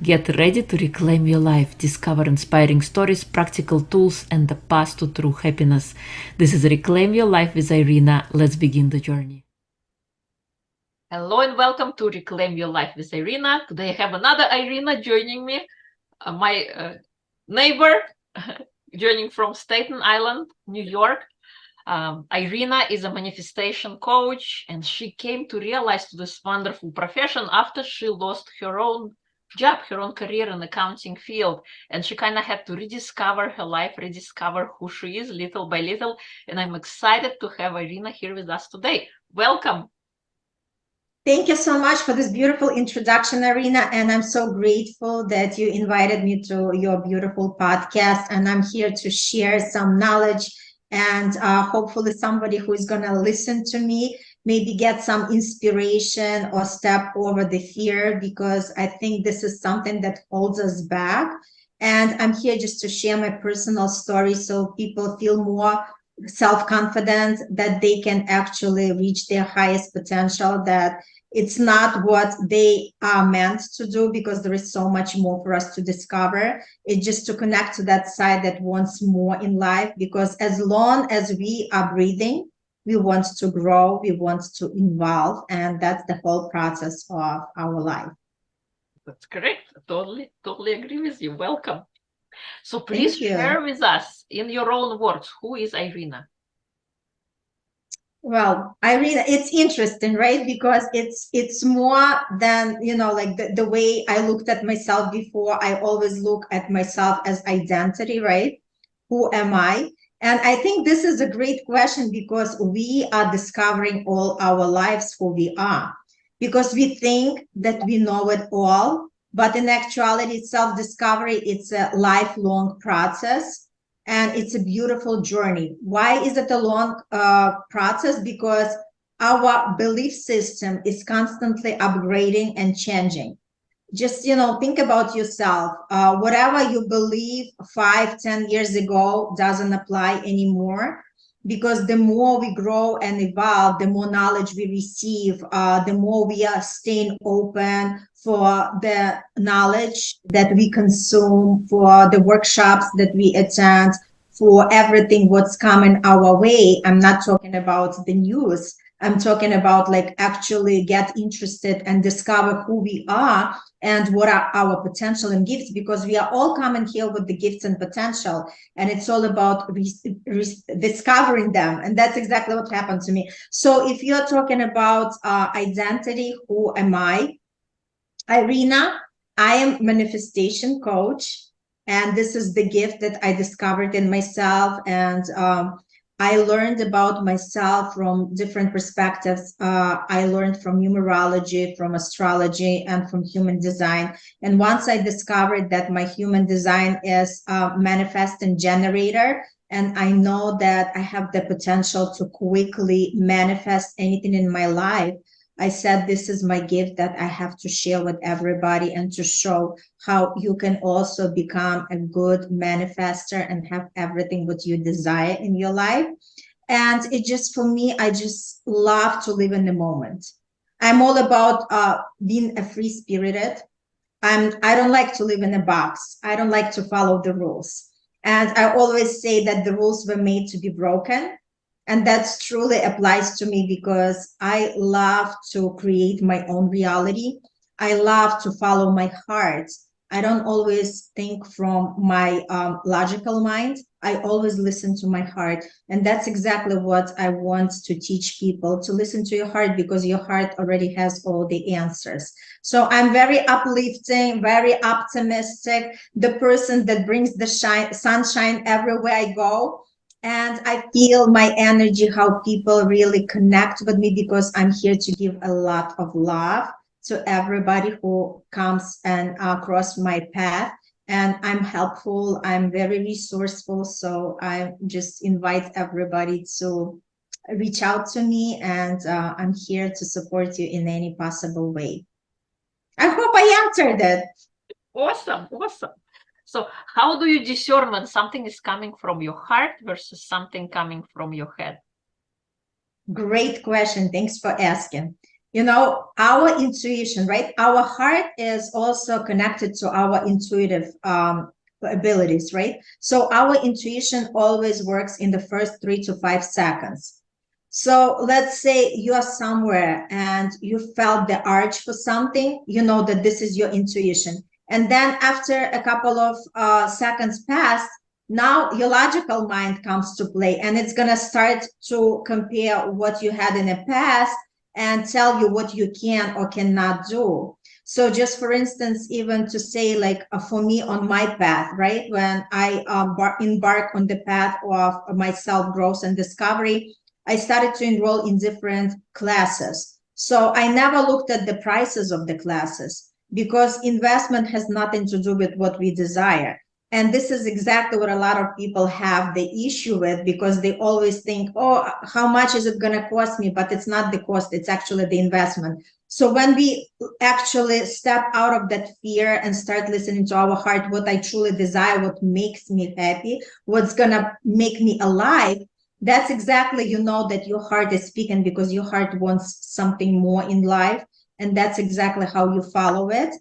Get ready to reclaim your life, discover inspiring stories, practical tools, and the path to true happiness. This is Reclaim Your Life with Irina. Let's begin the journey. Hello and welcome to Reclaim Your Life with Irina. Today I have another Irina joining me, my neighbor, joining from Staten Island, New York. Irina is a manifestation coach, and she came to realize this wonderful profession after she lost her own job, her own career in the accounting field, and she kind of had to rediscover her life, rediscover who she is little by little. And I'm excited to have Irina here with us today. Welcome. Thank you so much for this beautiful introduction, Irina, and I'm so grateful that you invited me to your beautiful podcast, and I'm here to share some knowledge and hopefully somebody who is going to listen to me maybe get some inspiration or step over the fear, because I think this is something that holds us back. And I'm here just to share my personal story so people feel more self-confident that they can actually reach their highest potential, that it's not what they are meant to do, because there is so much more for us to discover. It's just to connect to that side that wants more in life, because as long as we are breathing, we want to grow, we want to evolve, and that's the whole process of our life. That's correct. Totally agree with you. Welcome. So please share with us, in your own words, who is Irina? Well, Irina, it's interesting, right? Because it's more than, like the way I looked at myself before. I always look at myself as identity, right? Who am I? And I think this is a great question, because we are discovering all our lives who we are, because we think that we know it all, but in actuality, self-discovery, it's a lifelong process. And it's a beautiful journey. Why is it a long process? Because our belief system is constantly upgrading and changing. Just, think about yourself. Whatever you believe 5-10 years ago doesn't apply anymore, because the more we grow and evolve, the more knowledge we receive, the more we are staying open for the knowledge that we consume, for the workshops that we attend, for everything what's coming our way. I'm not talking about the news. I'm talking about like actually get interested and discover who we are and what are our potential and gifts, because we are all coming here with the gifts and potential, and it's all about discovering them. And that's exactly what happened to me. So if you're talking about identity, who am I? Irina, I am manifestation coach, and this is the gift that I discovered in myself. And I learned about myself from different perspectives. I learned from numerology, from astrology, and from human design. And once I discovered that my human design is a manifesting generator, and I know that I have the potential to quickly manifest anything in my life, I said, this is my gift that I have to share with everybody, and to show how you can also become a good manifester and have everything what you desire in your life. And it just, for me, I just love to live in the moment. I'm all about being a free spirited. I don't like to live in a box. I don't like to follow the rules. And I always say that the rules were made to be broken. And that truly applies to me, because I love to create my own reality. I love to follow my heart. I don't always think from my logical mind. I always listen to my heart. And that's exactly what I want to teach people, to listen to your heart, because your heart already has all the answers. So I'm very uplifting, very optimistic, the person that brings the sunshine everywhere I go. And I feel my energy, how people really connect with me, because I'm here to give a lot of love to everybody who comes and cross my path. And I'm helpful, I'm very resourceful. So I just invite everybody to reach out to me, and I'm here to support you in any possible way. I hope I answered it. Awesome. So how do you discern when something is coming from your heart versus something coming from your head? Great question. Thanks for asking. our intuition, right? Our heart is also connected to our intuitive abilities, right? So our intuition always works in the first 3 to 5 seconds. So let's say you're somewhere and you felt the urge for something, you know that this is your intuition. And then after a couple of seconds pass, now your logical mind comes to play, and it's going to start to compare what you had in the past and tell you what you can or cannot do. So just for instance, even to say like for me on my path, right, when I embark on the path of my self-growth and discovery, I started to enroll in different classes. So I never looked at the prices of the classes, because investment has nothing to do with what we desire. And this is exactly what a lot of people have the issue with, because they always think, oh, how much is it going to cost me? But it's not the cost, it's actually the investment. So when we actually step out of that fear and start listening to our heart, what I truly desire, what makes me happy, what's going to make me alive, that's exactly, that your heart is speaking, because your heart wants something more in life. And that's exactly how you follow it.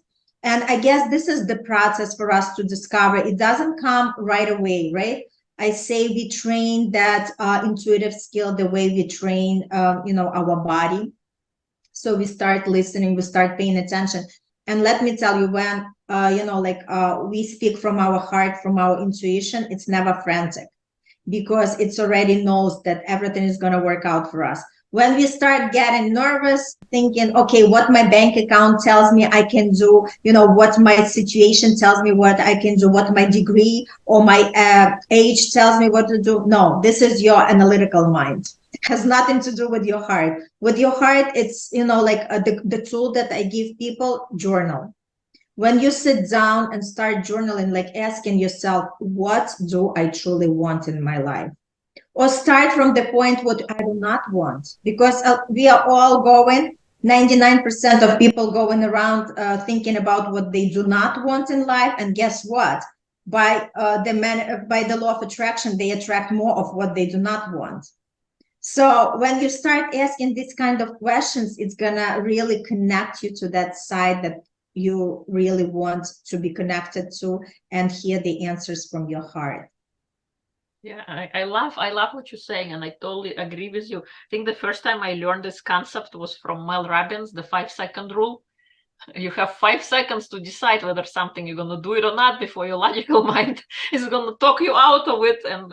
And I guess this is the process for us to discover. It doesn't come right away, right? I say we train that intuitive skill the way we train, our body. So we start listening, we start paying attention. And let me tell you, when, we speak from our heart, from our intuition, it's never frantic, because it's already knows that everything is going to work out for us. When we start getting nervous, thinking, okay, what my bank account tells me I can do, what my situation tells me what I can do, what my degree or my age tells me what to do. No, this is your analytical mind. It has nothing to do with your heart. With your heart, it's, the tool that I give people: journal. When you sit down and start journaling, like asking yourself, what do I truly want in my life? Or start from the point what I do not want, because we are all going, 99% of people going around thinking about what they do not want in life. And guess what? By the law of attraction, they attract more of what they do not want. So when you start asking these kind of questions, it's gonna really connect you to that side that you really want to be connected to, and hear the answers from your heart. Yeah, I love what you're saying, and I totally agree with you. I think the first time I learned this concept was from Mel Robbins, the 5-second rule. You have 5 seconds to decide whether something you're gonna do it or not before your logical mind is gonna talk you out of it and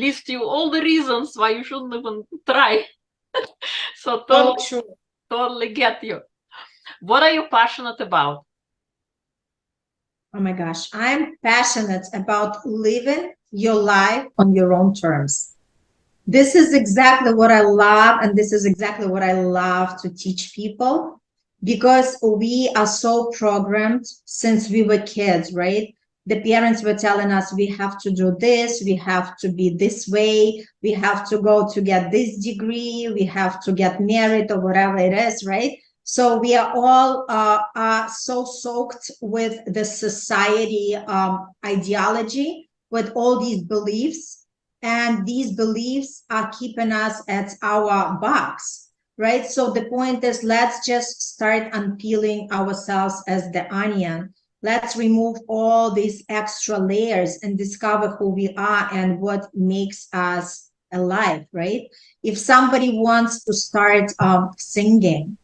list you all the reasons why you shouldn't even try. So Oh, true. totally get you. What are you passionate about? Oh my gosh, I'm passionate about living your life on your own terms. This is exactly what I love, and this is exactly what I love to teach people, because we are so programmed since we were kids, right? The parents were telling us we have to do this, we have to be this way, we have to go to get this degree, we have to get married, or whatever it is, right? So we are all so soaked with the society ideology, with all these beliefs, and these beliefs are keeping us at our box, right? So the point is, let's just start unpeeling ourselves as the onion. Let's remove all these extra layers and discover who we are and what makes us alive, right? If somebody wants to start singing,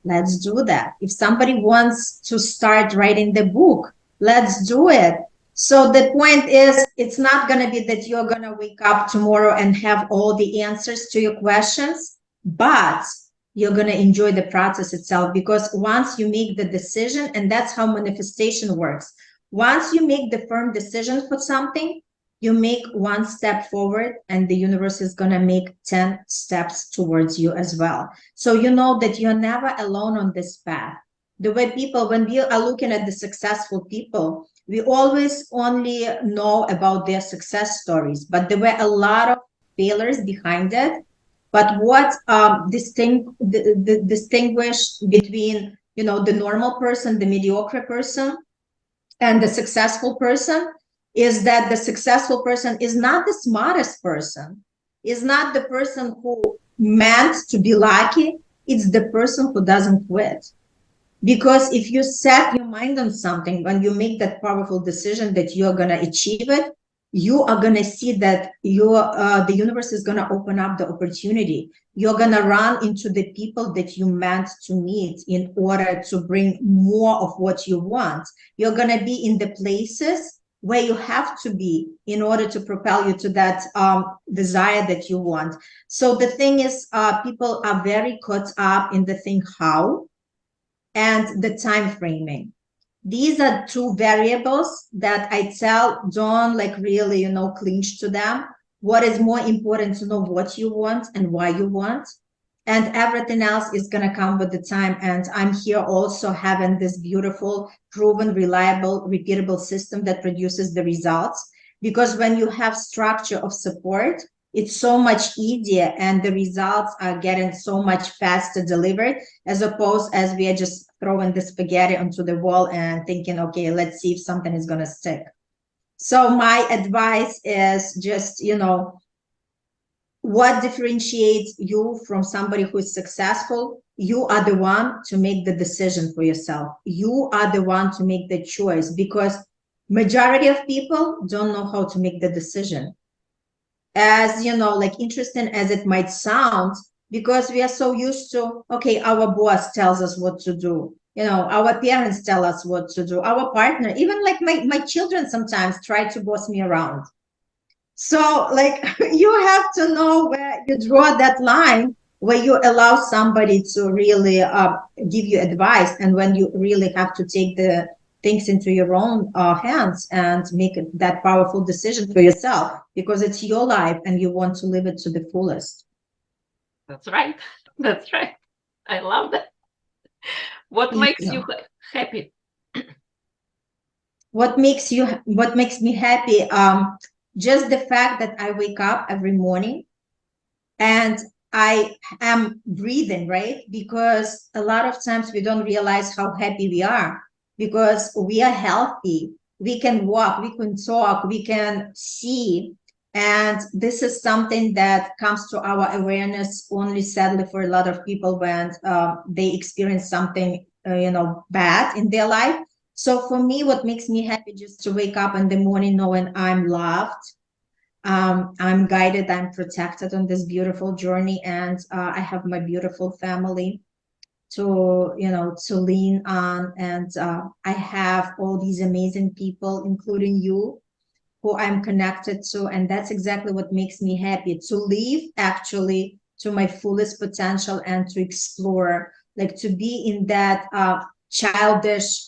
let's do that. If somebody wants to start writing the book, let's do it. So the point is, it's not going to be that you're going to wake up tomorrow and have all the answers to your questions, but you're going to enjoy the process itself, because once you make the decision, and that's how manifestation works. Once you make the firm decision for something, you make one step forward, and the universe is going to make 10 steps towards you as well. So you know that you're never alone on this path. The way people, when we are looking at the successful people, we always only know about their success stories, but there were a lot of failures behind it. But what distinguish between, the normal person, the mediocre person, and the successful person, is that the successful person is not the smartest person, is not the person who meant to be lucky, it's the person who doesn't quit. Because if you set your mind on something, when you make that powerful decision that you're going to achieve it, you are going to see that the universe is going to open up the opportunity. You're going to run into the people that you meant to meet in order to bring more of what you want. You're going to be in the places where you have to be in order to propel you to that desire that you want. So the thing is, people are very caught up in the thing how and the time framing. These are two variables that I tell, don't like really, clinch to them. What is more important to know what you want and why you want. And everything else is going to come with the time. And I'm here also having this beautiful, proven, reliable, repeatable system that produces the results. Because when you have structure of support, it's so much easier and the results are getting so much faster delivered, as opposed as we are just throwing the spaghetti onto the wall and thinking, okay, let's see if something is going to stick. So my advice is just, what differentiates you from somebody who is successful? You are the one to make the decision for yourself. You are the one to make the choice, because majority of people don't know how to make the decision. As like interesting as it might sound, because we are so used to, okay, our boss tells us what to do, our parents tell us what to do, our partner, even like my children sometimes try to boss me around. So like you have to know where you draw that line, where you allow somebody to really give you advice, and when you really have to take the things into your own hands and make that powerful decision for yourself, because it's your life and you want to live it to the fullest. That's right. That's right. I love that. What makes you happy? What makes me happy? Just the fact that I wake up every morning and I am breathing, right? Because a lot of times we don't realize how happy we are, because we are healthy. We can walk, we can talk, we can see. And this is something that comes to our awareness only, sadly, for a lot of people when they experience something, bad in their life. So for me, what makes me happy just to wake up in the morning knowing I'm loved, I'm guided, I'm protected on this beautiful journey, and I have my beautiful family to lean on, and I have all these amazing people, including you, who I'm connected to, and that's exactly what makes me happy, to live actually to my fullest potential and to explore, like to be in that childish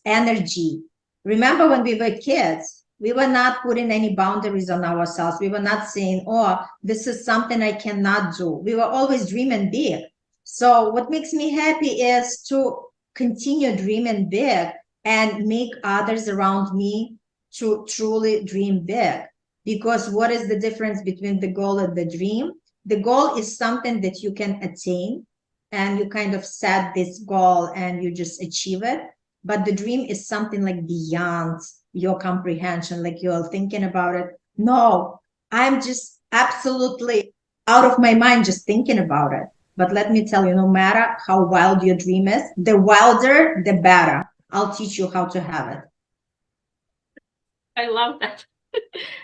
energy. Remember when we were kids, we were not putting any boundaries on ourselves. We were not saying, oh, this is something I cannot do. We were always dreaming big. So what makes me happy is to continue dreaming big and make others around me to truly dream big. Because what is the difference between the goal and the dream? The goal is something that you can attain, and you kind of set this goal and you just achieve it. But the dream is something like beyond your comprehension, like you're thinking about it. No, I'm just absolutely out of my mind just thinking about it. But let me tell you, no matter how wild your dream is, the wilder, the better. I'll teach you how to have it. I love that.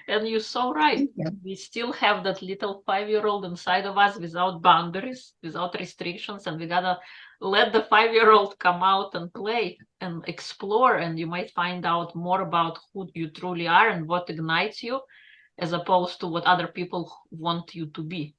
And you're so right. We still have that little 5-year-old inside of us without boundaries, without restrictions, and we gotta let the 5-year-old come out and play and explore, and you might find out more about who you truly are and what ignites you, as opposed to what other people want you to be.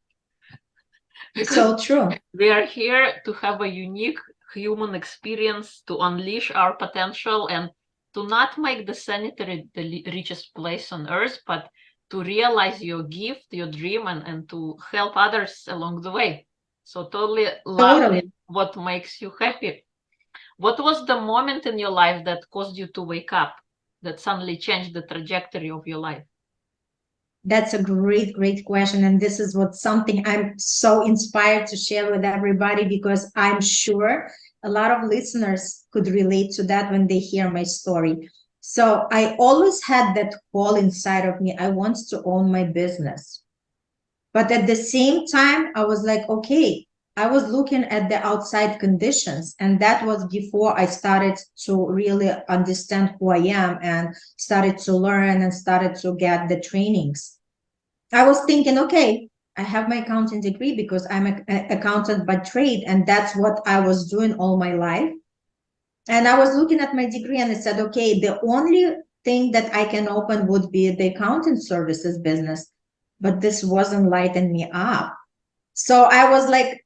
Because so true. We are here to have a unique human experience, to unleash our potential, and to not make the sanitary the richest place on earth, but to realize your gift, your dream, and to help others along the way. So totally love what makes you happy. What was the moment in your life that caused you to wake up, that suddenly changed the trajectory of your life? That's a great, great question. And this is what something I'm so inspired to share with everybody, because I'm sure a lot of listeners could relate to that when they hear my story. So I always had that call inside of me. I want to own my business. But at the same time, I was like, okay, I was looking at the outside conditions, and that was before I started to really understand who I am and started to learn and started to get the trainings. I was thinking, okay, I have my accounting degree because I'm an accountant by trade, and that's what I was doing all my life. And I was looking at my degree and I said, okay, the only thing that I can open would be the accounting services business, but this wasn't lighting me up. So I was like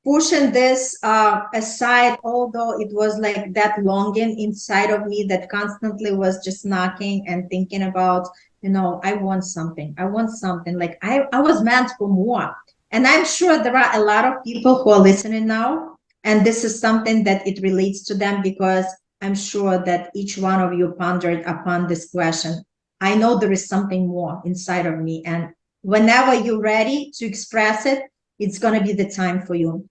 pushing this aside, although it was like that longing inside of me that constantly was just knocking and thinking about, I want something. I want something. Like I was meant for more. And I'm sure there are a lot of people who are listening now, and this is something that it relates to them, because I'm sure that each one of you pondered upon this question. I know there is something more inside of me, and whenever you're ready to express it, it's going to be the time for you.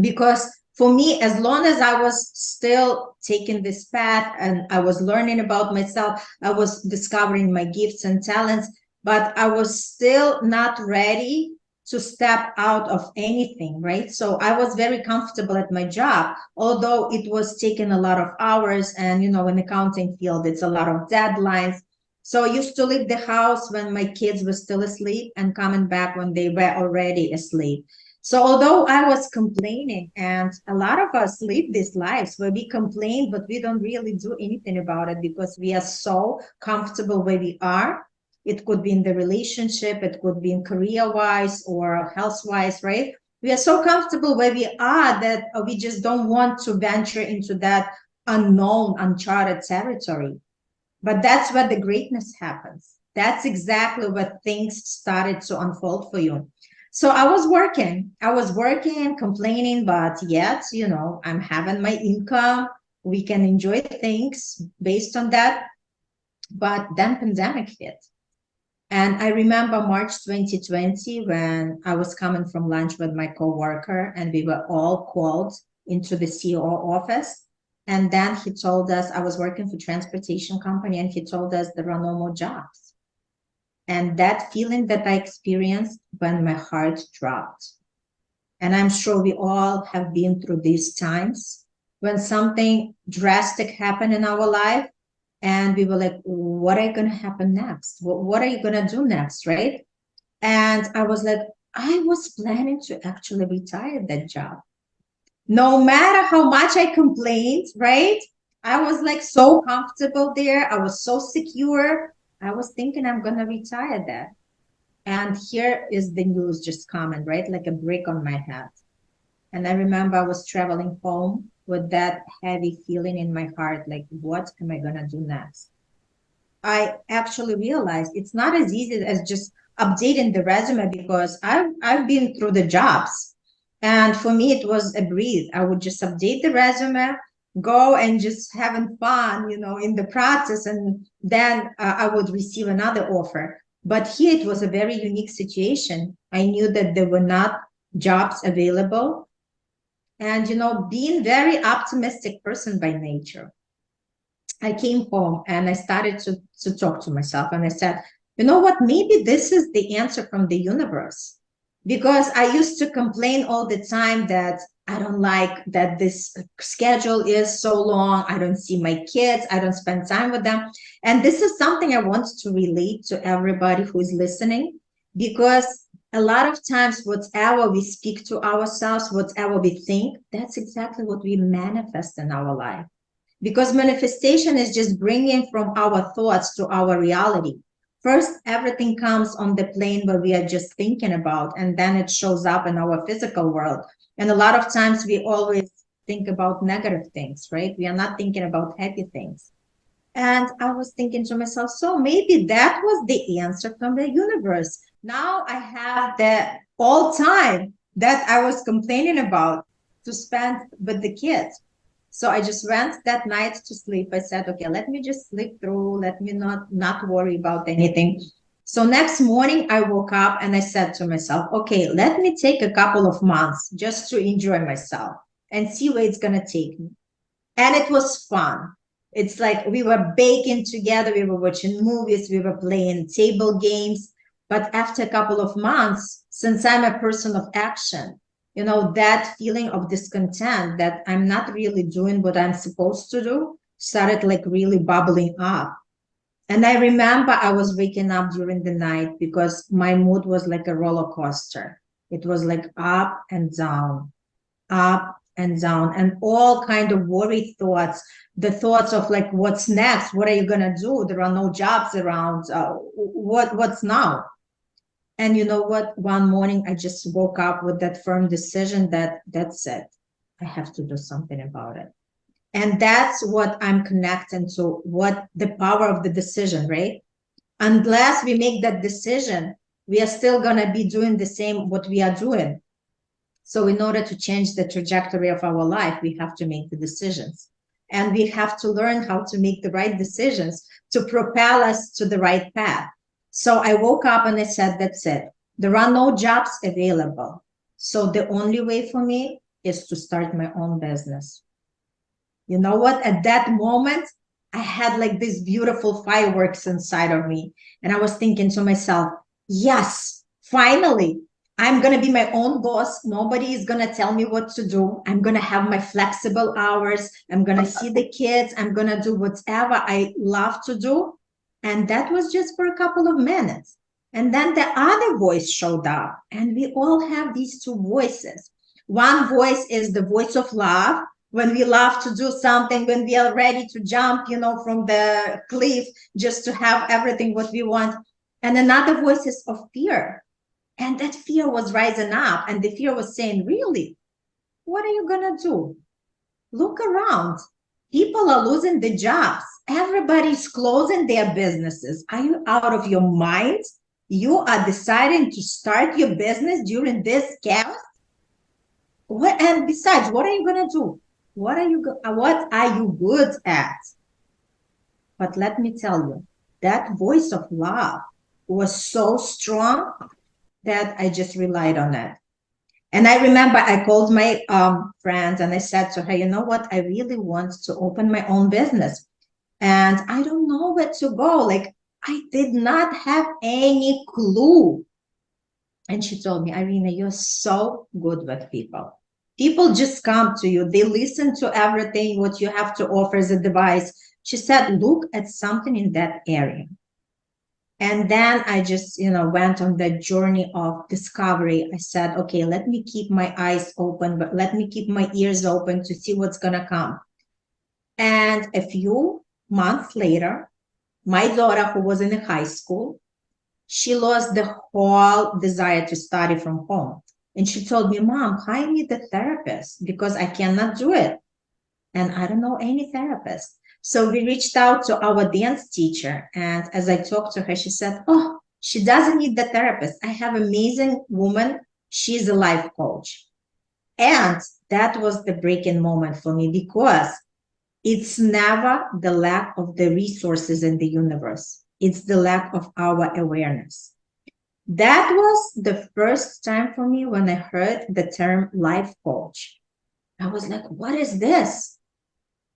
Because for me, as long as I was still taking this path and I was learning about myself, I was discovering my gifts and talents, but I was still not ready to step out of anything, right? So I was very comfortable at my job, although it was taking a lot of hours. And, in the accounting field, it's a lot of deadlines. So I used to leave the house when my kids were still asleep and coming back when they were already asleep. So although I was complaining, and a lot of us live these lives where we complain, but we don't really do anything about it because we are so comfortable where we are. It could be in the relationship, it could be in career-wise or health-wise, right? We are so comfortable where we are that we just don't want to venture into that unknown, uncharted territory. But that's where the greatness happens. That's exactly where things started to unfold for you. So I was working, complaining, but yet, I'm having my income. We can enjoy things based on that. But then pandemic hit. And I remember March 2020 when I was coming from lunch with my coworker, and we were all called into the CEO office. And then he told us, I was working for transportation company, and he told us there are no more jobs. And that feeling that I experienced when my heart dropped. And I'm sure we all have been through these times when something drastic happened in our life, and we were like, what are going to happen next? What are you going to do next, right? And I was like, I was planning to actually retire that job. No matter how much I complained, right? I was like so comfortable there. I was so secure. I was thinking I'm going to retire that. And here is the news just coming, right? Like a brick on my head. And I remember I was traveling home with that heavy feeling in my heart, like, what am I going to do next? I actually realized it's not as easy as just updating the resume, because I've been through the jobs. And for me, it was a breeze. I would just update the resume, go and just having fun, in the process. And then I would receive another offer. But here it was a very unique situation. I knew that there were not jobs available. And, being very optimistic person by nature, I came home and I started to talk to myself, and I said, you know what, maybe this is the answer from the universe. Because I used to complain all the time that I don't like that this schedule is so long. I don't see my kids. I don't spend time with them. And this is something I want to relate to everybody who is listening, because a lot of times, whatever we speak to ourselves, whatever we think, that's exactly what we manifest in our life. Because manifestation is just bringing from our thoughts to our reality. First, everything comes on the plane where we are just thinking about, and then it shows up in our physical world. And a lot of times we always think about negative things, right? We are not thinking about happy things. And I was thinking to myself, so maybe that was the answer from the universe. Now I have the all time that I was complaining about to spend with the kids. So I just went that night to sleep. I said, okay, let me just sleep through. Let me not worry about anything. So next morning I woke up and I said to myself, okay, let me take a couple of months just to enjoy myself and see where it's going to take me. And it was fun. It's like we were baking together. We were watching movies. We were playing table games. But after a couple of months, since I'm a person of action, that feeling of discontent that I'm not really doing what I'm supposed to do started like really bubbling up. And I remember I was waking up during the night because my mood was like a roller coaster. It was like up and down, up and down, and all kind of worry thoughts, the thoughts of like, what's next? What are you gonna do? There are no jobs around. What's now? And you know what? One morning I just woke up with that firm decision that that's it. I have to do something about it. And that's what I'm connecting to, what the power of the decision, right? Unless we make that decision, we are still going to be doing the same what we are doing. So in order to change the trajectory of our life, we have to make the decisions. And we have to learn how to make the right decisions to propel us to the right path. So I woke up and I said, that's it. There are no jobs available. So the only way for me is to start my own business. You know what? At that moment, I had like these beautiful fireworks inside of me. And I was thinking to myself, yes, finally, I'm going to be my own boss. Nobody is going to tell me what to do. I'm going to have my flexible hours. I'm going to see the kids. I'm going to do whatever I love to do. And that was just for a couple of minutes. And then the other voice showed up. And we all have these two voices. One voice is the voice of love, when we love to do something, when we are ready to jump, from the cliff just to have everything what we want. And another voice is of fear. And that fear was rising up, and the fear was saying, really, what are you going to do? Look around. People are losing their jobs. Everybody's closing their businesses. Are you out of your mind? You are deciding to start your business during this chaos? And besides, what are you going to do? What are you good at? But let me tell you, that voice of love was so strong that I just relied on it. And I remember I called my friend and I said to her, you know what? I really want to open my own business. And I don't know where to go. Like, I did not have any clue. And she told me, Irina, you're so good with people. People just come to you. They listen to everything, what you have to offer as a device. She said, look at something in that area. And then I just, went on the journey of discovery. I said, okay, let me keep my eyes open, but let me keep my ears open to see what's going to come. And a few months later, my daughter, who was in high school, she lost the whole desire to study from home. And she told me, Mom, I need a therapist because I cannot do it. And I don't know any therapist. So we reached out to our dance teacher. And as I talked to her, she said, oh, she doesn't need the therapist. I have an amazing woman. She's a life coach. And that was the breaking moment for me, because it's never the lack of the resources in the universe. It's the lack of our awareness. That was the first time for me when I heard the term life coach. I was like, what is this?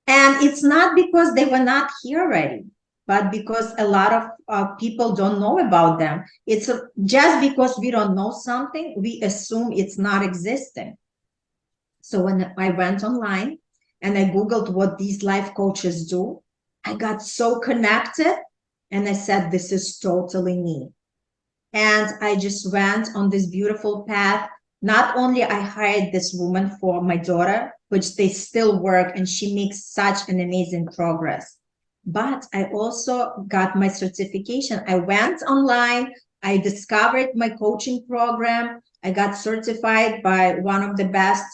And it's not because they were not here already, but because a lot of people don't know about them. It's just because we don't know something, we assume it's not existing. So when I went online and I Googled what these life coaches do, I got so connected and I said, this is totally me. And I just went on this beautiful path. Not only I hired this woman for my daughter, which they still work, and she makes such an amazing progress, but I also got my certification. I went online, I discovered my coaching program. I got certified by one of the best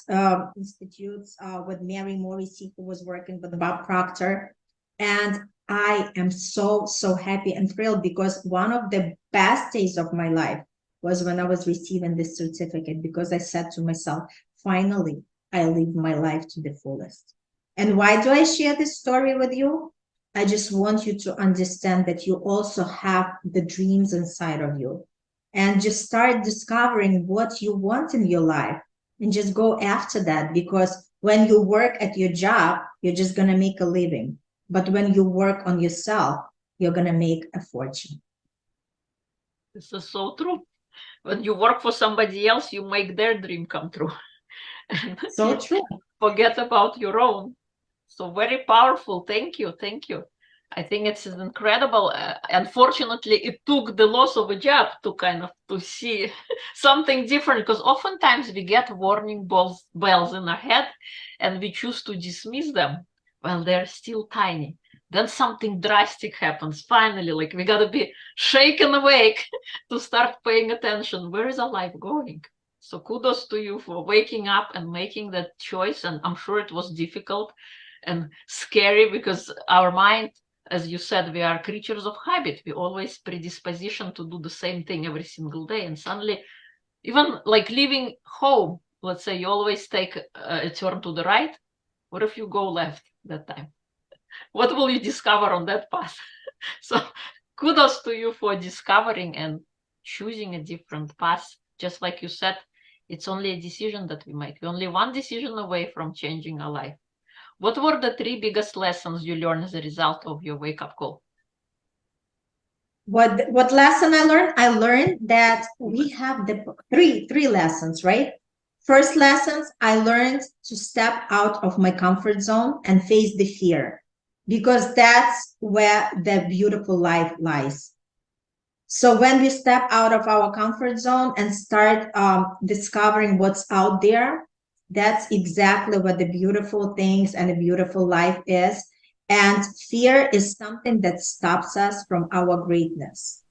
institutes with Mary Morrissey, who was working with Bob Proctor. And I am so, so happy and thrilled, because one of the best days of my life was when I was receiving this certificate, because I said to myself, finally, I live my life to the fullest. And why do I share this story with you? I just want you to understand that you also have the dreams inside of you, and just start discovering what you want in your life and just go after that. Because when you work at your job, you're just going to make a living. But when you work on yourself, you're going to make a fortune. This is so true. When you work for somebody else, you make their dream come true. So true. Forget about your own. So very powerful. Thank you. Thank you. I think it's incredible. Unfortunately, it took the loss of a job to kind of to see something different, because oftentimes we get warning bells in our head and we choose to dismiss them while they're still tiny. Then something drastic happens. Finally, like we gotta be shaken awake to start paying attention. Where is our life going? So kudos to you for waking up and making that choice. And I'm sure it was difficult and scary, because our mind, as you said, we are creatures of habit. We always predisposition to do the same thing every single day. And suddenly, even like leaving home, let's say you always take a turn to the right. What if you go left that time? What will you discover on that path? So kudos to you for discovering and choosing a different path. Just like you said, it's only a decision that we make. We're only one decision away from changing our life. What were the 3 biggest lessons you learned as a result of your wake-up call? What lesson I learned? I learned that we have the three lessons, right? First lessons, I learned to step out of my comfort zone and face the fear, because that's where the beautiful life lies. So when we step out of our comfort zone and start discovering what's out there, that's exactly what the beautiful things and the beautiful life is. And fear is something that stops us from our greatness.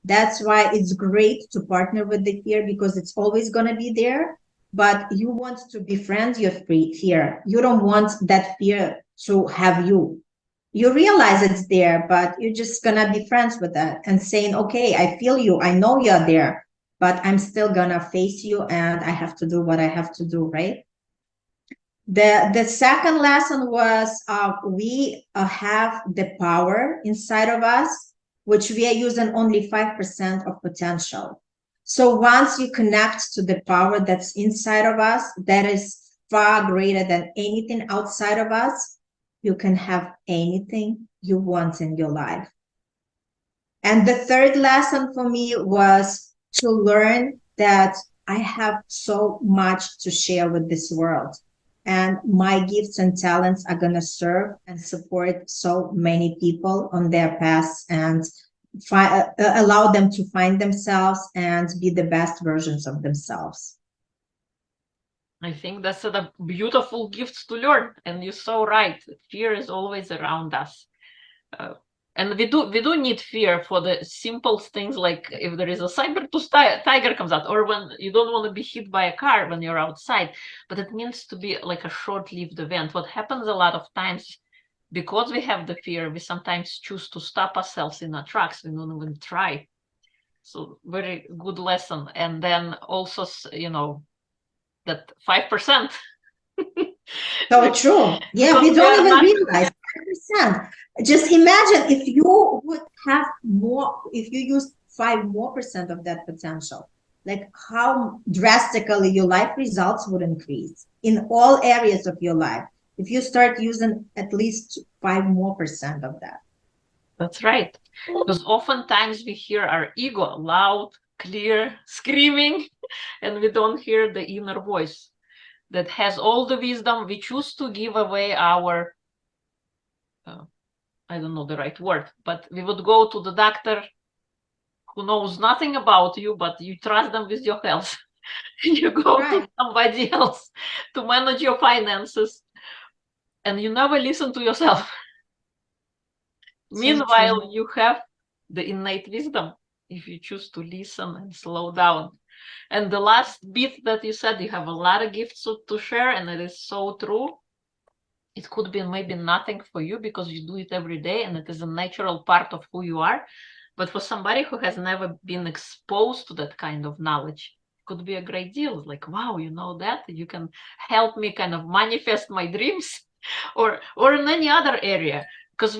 That's why it's great to partner with the fear, because it's always going to be there. But you want to befriend your fear. You don't want that fear to have you. You realize it's there, but you're just going to be friends with that and saying, okay, I feel you. I know you're there, but I'm still going to face you and I have to do what I have to do, right? The second lesson was we have the power inside of us, which we are using only 5% of potential. So once you connect to the power that's inside of us, that is far greater than anything outside of us, you can have anything you want in your life. And the third lesson for me was to learn that I have so much to share with this world. And my gifts and talents are going to serve and support so many people on their paths and allow them to find themselves and be the best versions of themselves. I think that's a beautiful gift to learn, and you're so right. Fear is always around us, and we do need fear for the simple things, like if there is a saber-toothed tiger comes out, or when you don't want to be hit by a car when you're outside. But it means to be like a short-lived event. What happens a lot of times, because we have the fear, we sometimes choose to stop ourselves in our tracks. We don't even try. So very good lesson. And then also, that 5%. So true. Yeah, we don't even realize 5%. Just imagine if you would have more, if you use 5% more of that potential, like how drastically your life results would increase in all areas of your life if you start using at least 5% more of that. That's right. Because oftentimes we hear our ego loud, clear, screaming, and we don't hear the inner voice that has all the wisdom. We choose to give away our, I don't know the right word, but we would go to the doctor who knows nothing about you, but you trust them with your health. You go to somebody else to manage your finances, and you never listen to yourself. Meanwhile, you have the innate wisdom if you choose to listen and slow down. And the last bit that you said, you have a lot of gifts to share, and it is so true. It could be maybe nothing for you because you do it every day and it is a natural part of who you are. But for somebody who has never been exposed to that kind of knowledge, it could be a great deal. Like, wow, you know that? You can help me kind of manifest my dreams or in any other area. Because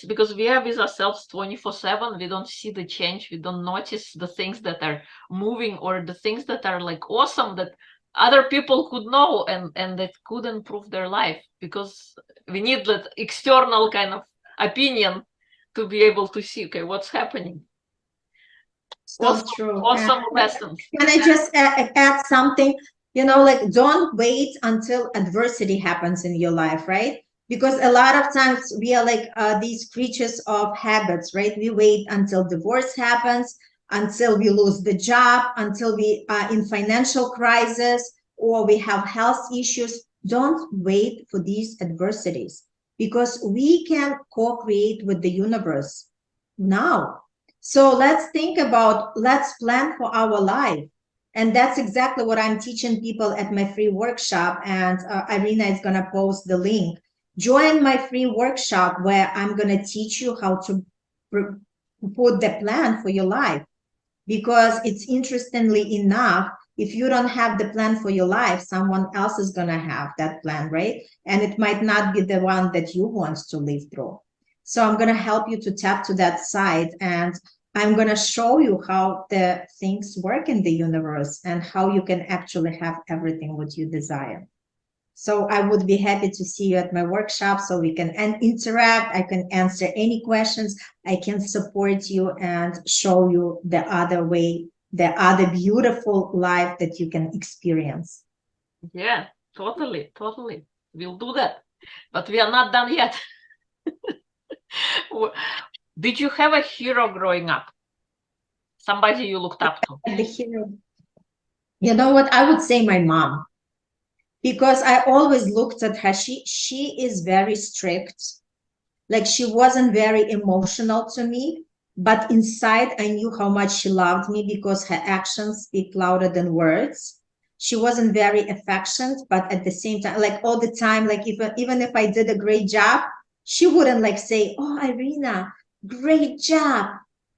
because we are with ourselves 24/7, we don't see the change, we don't notice the things that are moving or the things that are like awesome that other people could know and that could improve their life, because we need that external kind of opinion to be able to see, okay, what's happening. So true. Awesome lessons. Can I just add something? You know, like don't wait until adversity happens in your life, right? Because a lot of times we are like these creatures of habits, right? We wait until divorce happens, until we lose the job, until we are in financial crisis, or we have health issues. Don't wait for these adversities, because we can co-create with the universe now. So let's think about, let's plan for our life. And that's exactly what I'm teaching people at my free workshop. And Irina is going to post the link. Join my free workshop where I'm going to teach you how to put the plan for your life. Because it's, interestingly enough, if you don't have the plan for your life, someone else is going to have that plan, right? And it might not be the one that you want to live through. So I'm going to help you to tap to that side, and I'm going to show you how the things work in the universe and how you can actually have everything what you desire. So I would be happy to see you at my workshop so we can interact. I can answer any questions. I can support you and show you the other way, the other beautiful life that you can experience. Yeah, totally, totally. We'll do that. But we are not done yet. Did you have a hero growing up? Somebody you looked up to? The hero. You know what? I would say my mom, because I always looked at her. She is very strict. Like, she wasn't very emotional to me, but inside I knew how much she loved me, because her actions speak louder than words. She wasn't very affectionate, but at the same time, like all the time, like even if I did a great job, she wouldn't like say, "Oh, Irina, great job."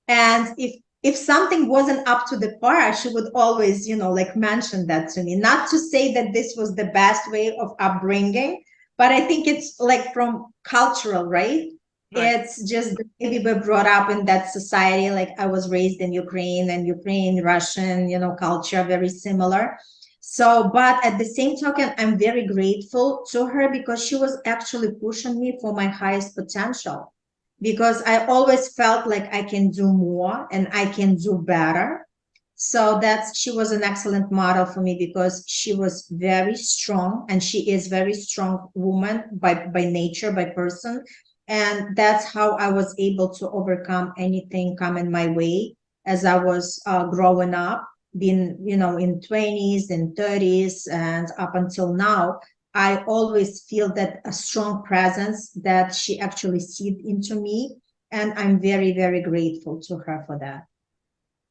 And if something wasn't up to the par, she would always, like mention that to me. Not to say that this was the best way of upbringing, but I think it's like from cultural, right? Right. It's just maybe we were brought up in that society. Like, I was raised in Ukraine, and Ukraine, Russian, culture, very similar. So, but at the same token, I'm very grateful to her, because she was actually pushing me for my highest potential. Because I always felt like I can do more and I can do better. So she was an excellent model for me, because she was very strong, and she is very strong woman by nature, by person. And that's how I was able to overcome anything coming my way as I was growing up, being, in 20s and 30s and up until now. I always feel that a strong presence that she actually seed into me. And I'm very, very grateful to her for that.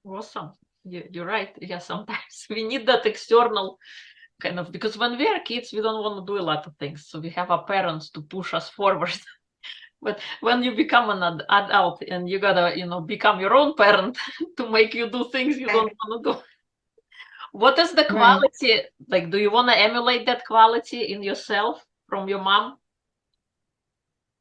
Awesome. You're right. Yeah, sometimes we need that external kind of, because when we are kids, we don't want to do a lot of things. So we have our parents to push us forward. But when you become an adult and you gotta, become your own parent to make you do things you don't want to do. What is the quality? Right. Like, do you want to emulate that quality in yourself from your mom?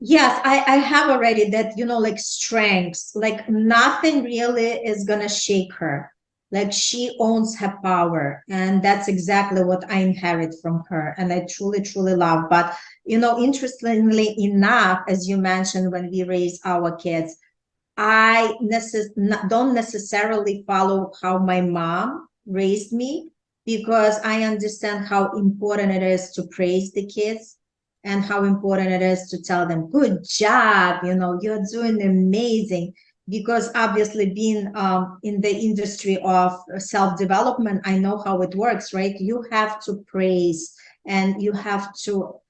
Yes, I have already that, like strengths, like nothing really is going to shake her. Like, she owns her power. And that's exactly what I inherit from her. And I truly, truly love. But, interestingly enough, as you mentioned, when we raise our kids, I don't necessarily follow how my mom raised me, because I understand how important it is to praise the kids, and how important it is to tell them, good job, you're doing amazing. Because obviously, being in the industry of self-development, I know how it works, right? You have to praise, and you have to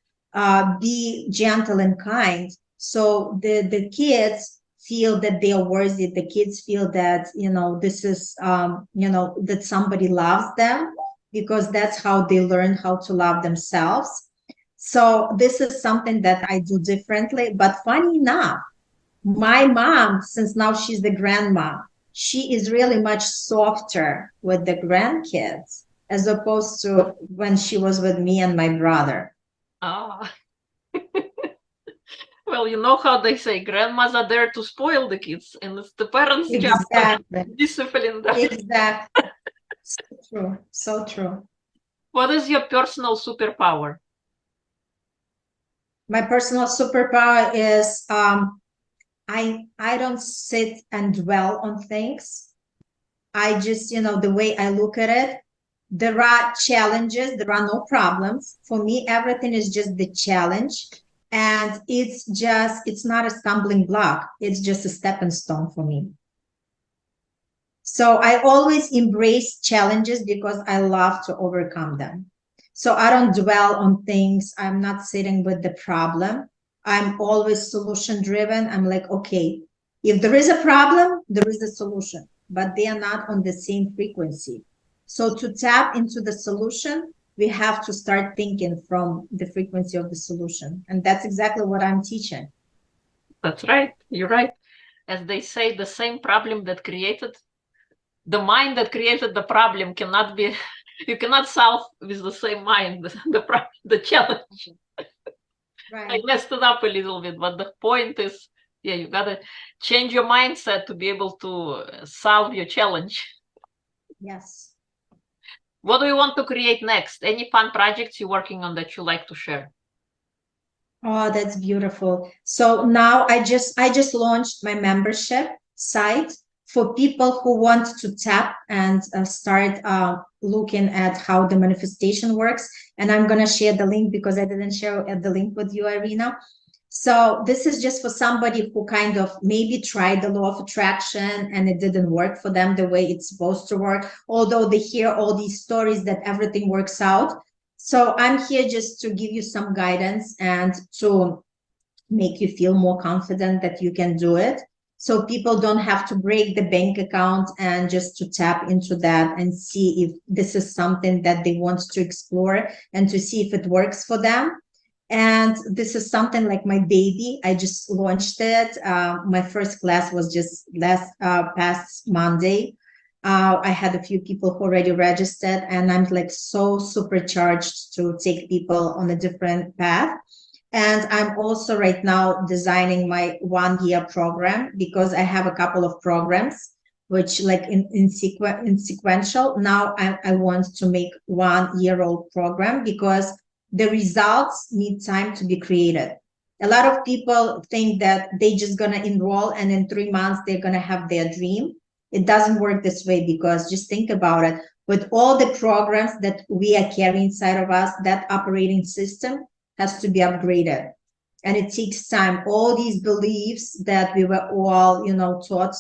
be gentle and kind. So the kids feel that they are worthy. The kids feel that, this is, that somebody loves them, because that's how they learn how to love themselves. So this is something that I do differently. But funny enough, my mom, since now she's the grandma, she is really much softer with the grandkids, as opposed to when she was with me and my brother. Oh. Well, you know how they say, grandmas are there to spoil the kids, and it's the parents' job to discipline them. Exactly. So true. So true. What is your personal superpower? My personal superpower is I don't sit and dwell on things. I just, the way I look at it, There are challenges, there are no problems. For me, everything is just the challenge. And it's not a stumbling block. It's just a stepping stone for me. So I always embrace challenges because I love to overcome them. So I don't dwell on things. I'm not sitting with the problem. I'm always solution driven. I'm like, okay, if there is a problem, there is a solution, but they are not on the same frequency. So to tap into the solution, we have to start thinking from the frequency of the solution. And that's exactly what I'm teaching. That's right. You're right. As they say, the same problem that created the mind that created the problem cannot be, you cannot solve with the same mind the challenge. Right. I messed it up a little bit, but the point is, yeah, you gotta change your mindset to be able to solve your challenge. Yes. What do you want to create next? Any fun projects you're working on that you like to share? Oh, that's beautiful. So now I just launched my membership site for people who want to tap and start looking at how the manifestation works. And I'm going to share the link because I didn't share the link with you, Irina. So this is just for somebody who kind of maybe tried the law of attraction and it didn't work for them the way it's supposed to work, although they hear all these stories that everything works out. So I'm here just to give you some guidance and to make you feel more confident that you can do it. So people don't have to break the bank account and just to tap into that and see if this is something that they want to explore and to see if it works for them. And this is something like my baby. I just launched it. My first class was just past Monday. I had a few people who already registered, and I'm like so supercharged to take people on a different path. And I'm also right now designing my 1 year program because I have a couple of programs which like in sequential. Now I want to make 1 year old program because the results need time to be created. A lot of people think that they just gonna enroll and in 3 months they're gonna have their dream. It doesn't work this way because just think about it. With all the programs that we are carrying inside of us, that operating system has to be upgraded. And it takes time. All these beliefs that we were all, taught,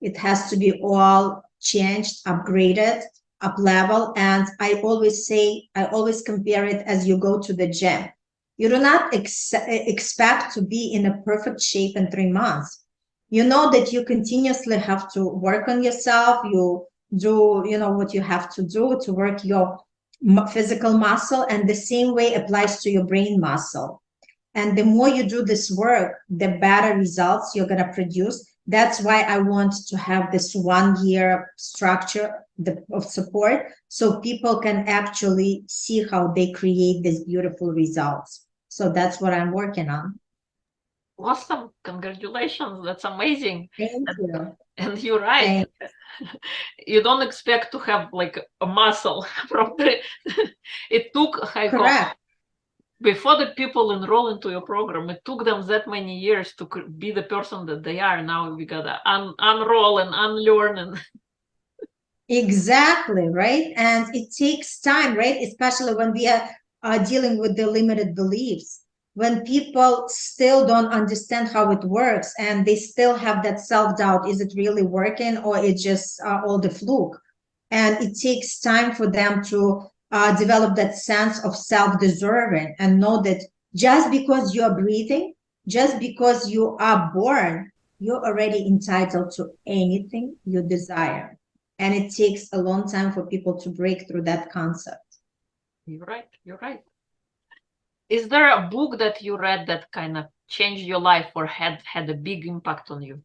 it has to be all changed, upgraded, up level. And I always compare it as you go to the gym. You do not expect to be in a perfect shape in 3 months. You know that you continuously have to work on yourself. You do, what you have to do to work your physical muscle, and the same way applies to your brain muscle. And the more you do this work, the better results you're going to produce. That's why I want to have this 1 year structure of support so people can actually see how they create these beautiful results. So that's what I'm working on. Awesome. Congratulations. That's amazing. Thank you. And you're right. You don't expect to have like a muscle from the, it took, Correct. Before the people enroll into your program, it took them that many years to be the person that they are. Now we gotta unroll and unlearn and exactly, right? And it takes time, right? Especially when we are dealing with the limited beliefs. When people still don't understand how it works and they still have that self-doubt, is it really working or it's just all the fluke? And it takes time for them to develop that sense of self-deserving and know that just because you're breathing, just because you are born, you're already entitled to anything you desire. And it takes a long time for people to break through that concept. You're right. You're right. Is there a book that you read that kind of changed your life or had a big impact on you?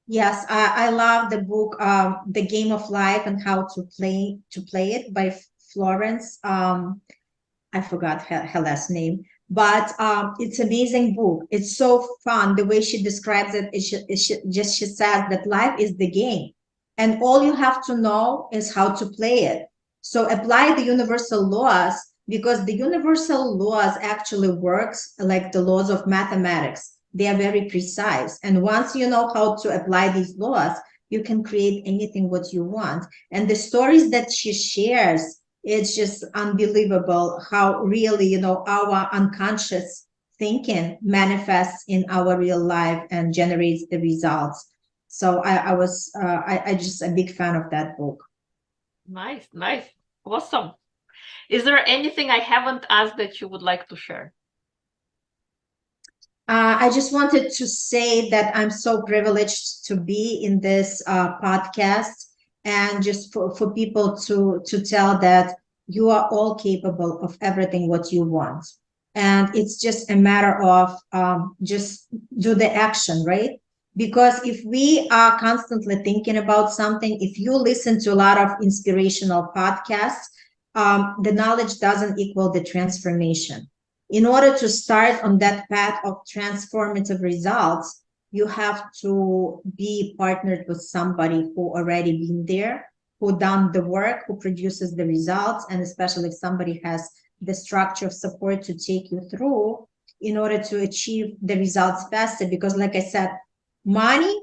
Yes, I love the book, The Game of Life and How to Play It by Florence. I forgot her last name, but it's an amazing book. It's so fun. The way she describes it, she says that life is the game. And all you have to know is how to play it. So apply the universal laws, because the universal laws actually works like the laws of mathematics. They are very precise. And once you know how to apply these laws, you can create anything what you want. And the stories that she shares, it's just unbelievable how really, you know, our unconscious thinking manifests in our real life and generates the results. So I just a big fan of that book. Nice, nice. Awesome. Is there anything I haven't asked that you would like to share? I just wanted to say that I'm so privileged to be in this podcast, and just for people to tell that you are all capable of everything what you want. And it's just a matter of just do the action, right? Because if we are constantly thinking about something, if you listen to a lot of inspirational podcasts, the knowledge doesn't equal the transformation. In order to start on that path of transformative results, you have to be partnered with somebody who already been there, who done the work, who produces the results, and especially if somebody has the structure of support to take you through in order to achieve the results faster. Because like I said, money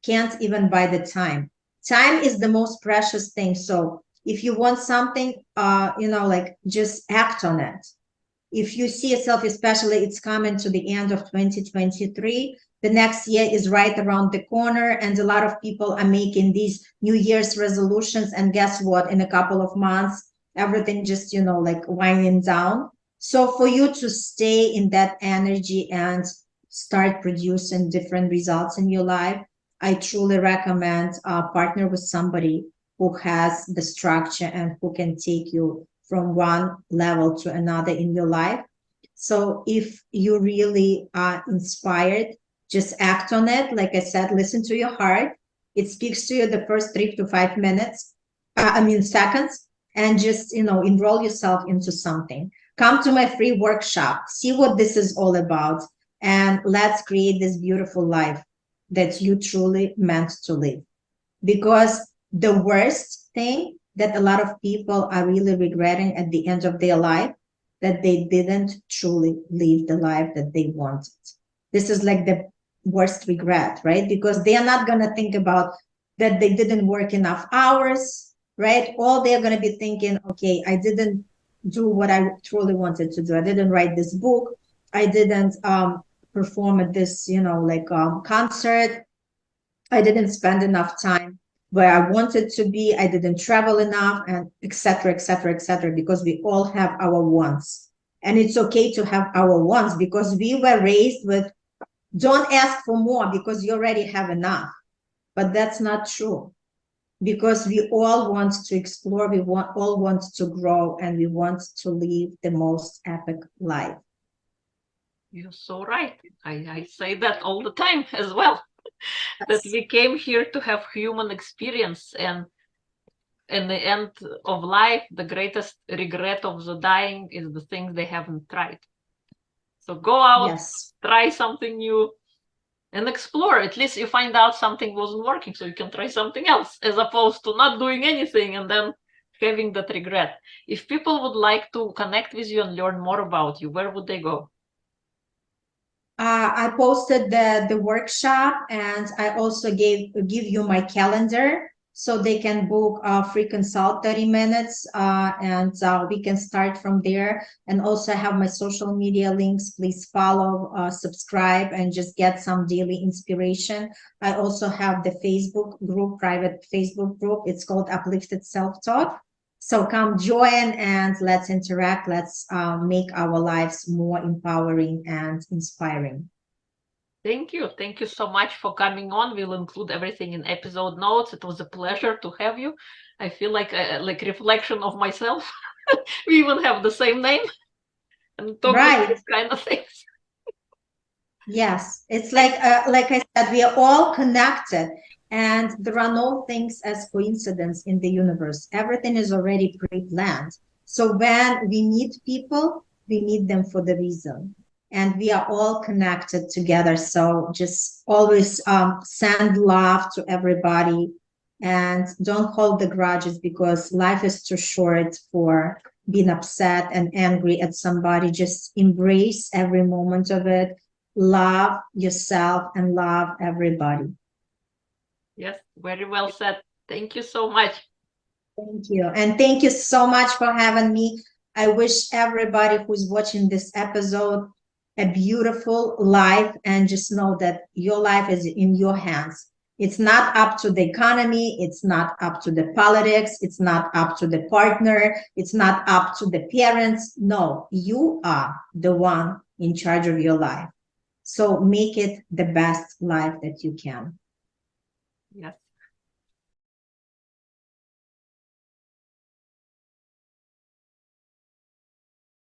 can't even buy the time. Time is the most precious thing. So if you want something, like just act on it. If you see yourself, especially it's coming to the end of 2023, the next year is right around the corner, and a lot of people are making these New Year's resolutions. And guess what? In a couple of months, everything just, like winding down. So for you to stay in that energy and start producing different results in your life, I truly recommend partner with somebody who has the structure and who can take you from one level to another in your life. So if you really are inspired, just act on it. Like I said, listen to your heart. It speaks to you the first 3 to 5 minutes, seconds, and just, enroll yourself into something. Come to my free workshop, see what this is all about, and let's create this beautiful life that you truly meant to live. Because the worst thing that a lot of people are really regretting at the end of their life, that they didn't truly live the life that they wanted. This is like the worst regret, right? Because they are not going to think about that they didn't work enough hours, right? All they're going to be thinking, okay, I didn't do what I truly wanted to do. I didn't write this book. I didn't perform at this, concert. I didn't spend enough time where I wanted to be. I didn't travel enough, and et cetera, et cetera, et cetera, because we all have our wants. And it's okay to have our wants, because we were raised with, don't ask for more because you already have enough. But that's not true, because we all want to explore, all want to grow, and we want to live the most epic life. You're so right. I say that all the time as well. That we came here to have human experience, and in the end of life, the greatest regret of the dying is the things they haven't tried. So go out, Yes. try something new, and explore. At least you find out something wasn't working, so you can try something else, as opposed to not doing anything and then having that regret. If people would like to connect with you and learn more about you, where would they go? I posted the workshop, and I also give you my calendar, so they can book a free consult 30 minutes, and we can start from there. And also have my social media links. Please follow, subscribe, and just get some daily inspiration. I also have the Facebook group, private Facebook group. It's called Uplifted Self-Talk. So come join and let's interact. Let's make our lives more empowering and inspiring. Thank you. Thank you so much for coming on. We'll include everything in episode notes. It was a pleasure to have you. I feel like a reflection of myself. We even have the same name and talk about these kind of things. Yes, it's like I said, we are all connected. And there are no things as coincidence in the universe. Everything is already pre-planned. So when we meet people, we meet them for the reason. And we are all connected together. So just always send love to everybody. And don't hold the grudges, because life is too short for being upset and angry at somebody. Just embrace every moment of it. Love yourself and love everybody. Yes, very well said. Thank you so much. Thank you. And thank you so much for having me. I wish everybody who's watching this episode a beautiful life, and just know that your life is in your hands. It's not up to the economy. It's not up to the politics. It's not up to the partner. It's not up to the parents. No, you are the one in charge of your life. So make it the best life that you can. Yes.